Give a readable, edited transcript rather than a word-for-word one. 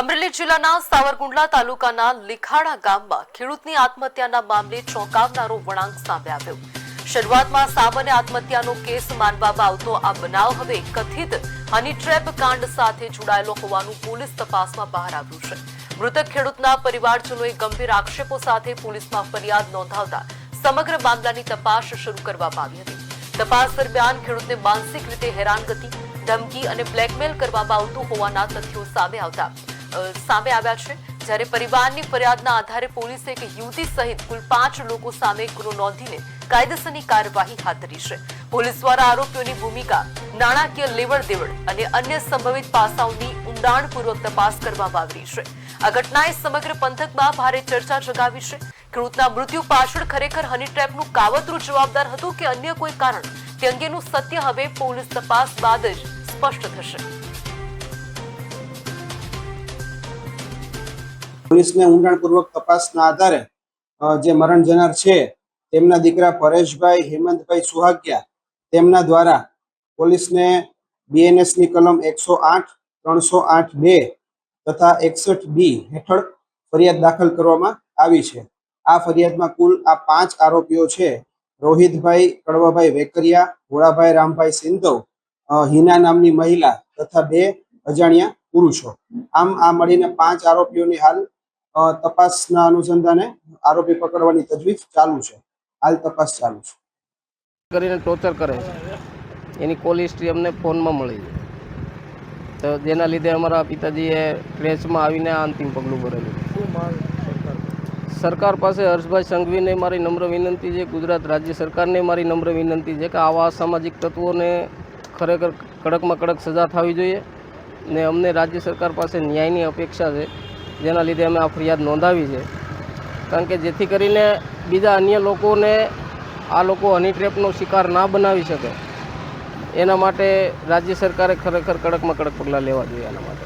અમરેલી જિલ્લાના સાવરકુંડલા તાલુકાના લીખાડા ગામમાં ખેડૂતની આત્મહત્યાના મામલે ચોંકાવનારો વળાંક સામે આવ્યો। શરૂઆતમાં સામાન્ય આત્મહત્યાનો કેસ માનવામાં આવતો આ બનાવ હવે કથિત હની ટ્રેપ કાંડ સાથે જોડાયેલો હોવાનું પોલીસ તપાસમાં બહાર આવ્યું છે। મૃતક ખેડૂતના પરિવારજનોએ ગંભીર આક્ષેપો સાથે પોલીસમાં ફરિયાદ નોંધાવતા સમગ્ર મામલાની તપાસ શરૂ કરવામાં આવી હતી। તપાસ દરમિયાન ખેડૂતને માનસિક રીતે હેરાનગતિ, ધમકી અને બ્લેકમેલ કરવામાં આવતું હોવાના તથ્યો સામે આવ્યા છે। જ્યારે પરિવારની ફરિયાદના આધારે પોલીસે એક યુવતી સહિત કુલ 5 લોકો સામે ગુનો નોંધીને કાયદેસરની કાર્યવાહી હાથ ધરી છે। પોલીસ દ્વારા આરોપીઓની ભૂમિકા, નાણાકીય લેવડ દેવડ અને અન્ય સંભવિત પાસાઓની ઊંડાણપૂર્વક તપાસ કરવામાં આવી છે। આ ઘટનાએ સમગ્ર પંથકમાં ભારે ચર્ચા જગાવી છે। ખેડૂતના મૃત્યુ પાછળ ખરેખર હની ટ્રેપનું કાવતરું જવાબદાર હતું કે અન્ય કોઈ કારણ, તે અંગેનું સત્ય હવે પોલીસ તપાસ બાદ જ સ્પષ્ટ થશે। પોલીસને ઊંડાણપૂર્વક તપાસના આધારે જે મરણ જનાર છે તેમના દીકરા પરેશભાઈ હેમંતભાઈ સુહાગિયા તેમના દ્વારા પોલીસને બીએનએસની કલમ 108, 308(2) તથા 61(b) હેઠળ ફરિયાદ દાખલ કરવામાં આવી છે। આ ફરિયાદમાં કુલ આ 5 આરોપીઓ છે: રોહિતભાઈ કડવાભાઈ વેકરિયા, ભોળાભાઈ રામભાઈ સિંધવ, હિના નામની મહિલા તથા 2 અજાણ્યા પુરુષો। આમ આ મળીને 5 આરોપીઓની હાલ તપાસના અનુસંધાને આરોપી પકડવાની તજવીજ ચાલુ છે। હાલ તપાસ ચાલુ છે। કરીને ટોર્ચર કરે છે એની કોલ હિસ્ટ્રી અમને ફોનમાં મળી છે, તો જેના લીધે અમારા પિતાજીએ ટ્રેસમાં આવીને આ અંતિમ પગલું ભરેલું। સરકાર પાસે હર્ષભાઈ સંઘવીને મારી નમ્ર વિનંતી છે, ગુજરાત રાજ્ય સરકારને મારી નમ્ર વિનંતી છે કે આવા અસામાજિક તત્વોને ખરેખર કડકમાં કડક સજા થવી જોઈએ ને અમને રાજ્ય સરકાર પાસે ન્યાયની અપેક્ષા છે, જેના લીધે અમે આ ફરિયાદ નોંધાવી છે। કારણ કે જેથી કરીને બીજા અન્ય લોકોને આ લોકો હની ટ્રેપનો શિકાર ના બનાવી શકે, એના માટે રાજ્ય સરકારે ખરેખર કડકમાં કડક પગલાં લેવા જોઈએ આના માટે।